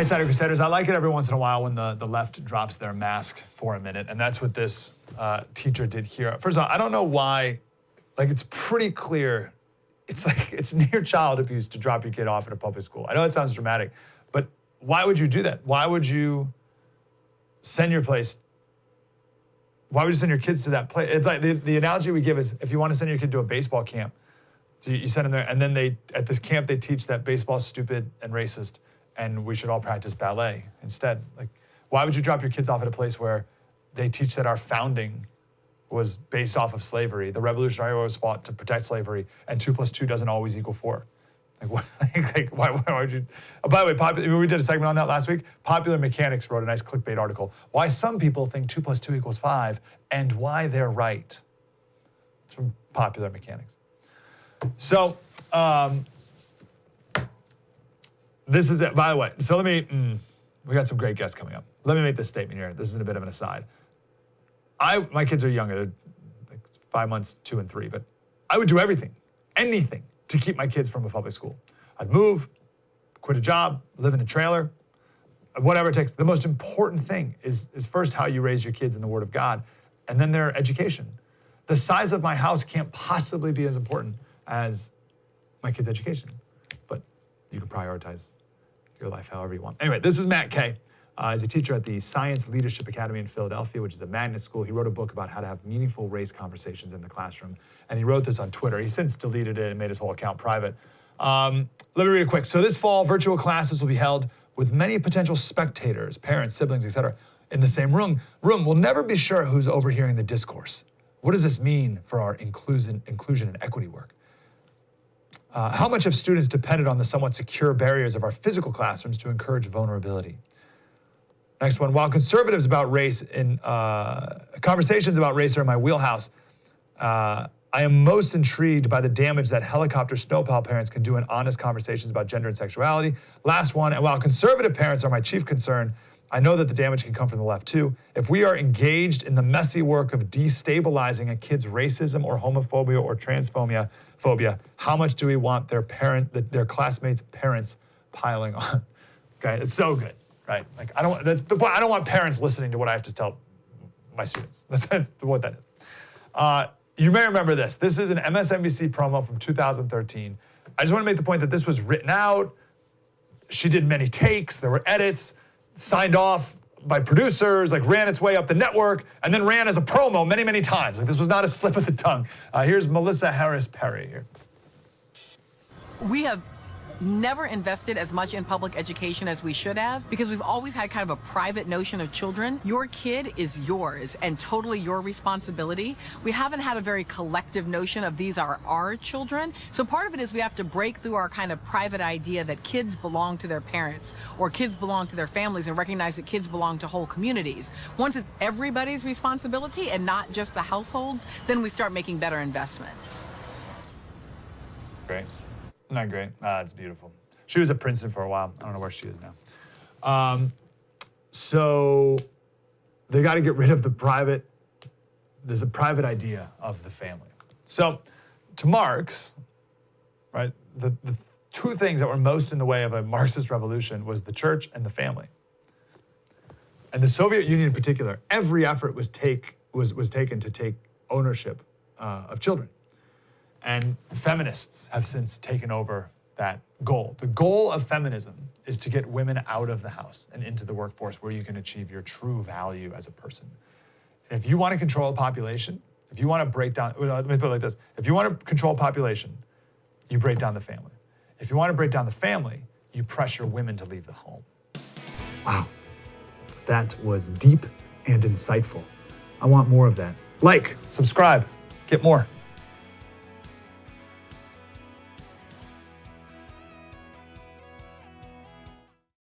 Hey, Slater Crusaders, I like it every once in a while when the left drops their mask for a minute, and that's what this teacher did here. First of all, I don't know why, like it's pretty clear, it's like it's near child abuse to drop your kid off at a public school. I know it sounds dramatic, but why would you do that? Why would you send your kids to that place? It's like the analogy we give is if you want to send your kid to a baseball camp, so you send them there, and then at this camp they teach that baseball's stupid and racist, and we should all practice ballet instead. Like, why would you drop your kids off at a place where they teach that our founding was based off of slavery? The Revolutionary War was fought to protect slavery, and 2 + 2 doesn't always equal 4. Like, what, why would you? Oh, by the way, we did a segment on that last week. Popular Mechanics wrote a nice clickbait article. Why some people think 2 + 2 = 5 and why they're right. It's from Popular Mechanics. So, this is it, by the way. So we got some great guests coming up. Let me make this statement here. This is a bit of an aside. My kids are younger, they're like 5 months, 2 and 3, but I would do anything to keep my kids from a public school. I'd move, quit a job, live in a trailer, whatever it takes. The most important thing is first how you raise your kids in the Word of God, and then their education. The size of my house can't possibly be as important as my kids' education, but you can prioritize your life however you want. Anyway, this is Matt Kay. He's a teacher at the Science Leadership Academy in Philadelphia, which is a magnet school. He wrote a book about how to have meaningful race conversations in the classroom, and he wrote this on Twitter. He's since deleted it and made his whole account private. Let me read it quick. So this fall, virtual classes will be held with many potential spectators, parents, siblings, etc., in the same room. We'll never be sure who's overhearing the discourse. What does this mean for our inclusion and equity work? How much have students depended on the somewhat secure barriers of our physical classrooms to encourage vulnerability? Next one, while conservatives about race in conversations about race are in my wheelhouse, I am most intrigued by the damage that helicopter snowplow parents can do in honest conversations about gender and sexuality. Last one, and while conservative parents are my chief concern, I know that the damage can come from the left too. If we are engaged in the messy work of destabilizing a kid's racism or homophobia or transphobia, how much do we want their classmates' parents piling on? Okay, it's so good, right? Like I don't want parents listening to what I have to tell my students. That's what that is. You may remember this. This is an MSNBC promo from 2013. I just want to make the point that this was written out. She did many takes. There were edits, signed off by producers, like ran its way up the network, and then ran as a promo many, many times. Like this was not a slip of the tongue. Here's Melissa HarrisPerry here. We have never invested as much in public education as we should have because we've always had kind of a private notion of children. Your kid is yours and totally your responsibility. We haven't had a very collective notion of these are our children. So part of it is we have to break through our kind of private idea that kids belong to their parents or kids belong to their families and recognize that kids belong to whole communities. Once it's everybody's responsibility and not just the households, then we start making better investments. Great. Not great. It's beautiful. She was at Princeton for a while. I don't know where she is now. So they got to get rid of there's a private idea of the family. So to Marx, right, the two things that were most in the way of a Marxist revolution was the church and the family. And the Soviet Union in particular, every effort was taken to take ownership of children. And feminists have since taken over that goal. The goal of feminism is to get women out of the house and into the workforce where you can achieve your true value as a person. And if you want to control a population, if you want to break down, let me put it like this. If you want to control a population, you break down the family. If you want to break down the family, you pressure women to leave the home. Wow, that was deep and insightful. I want more of that. Like, subscribe, get more.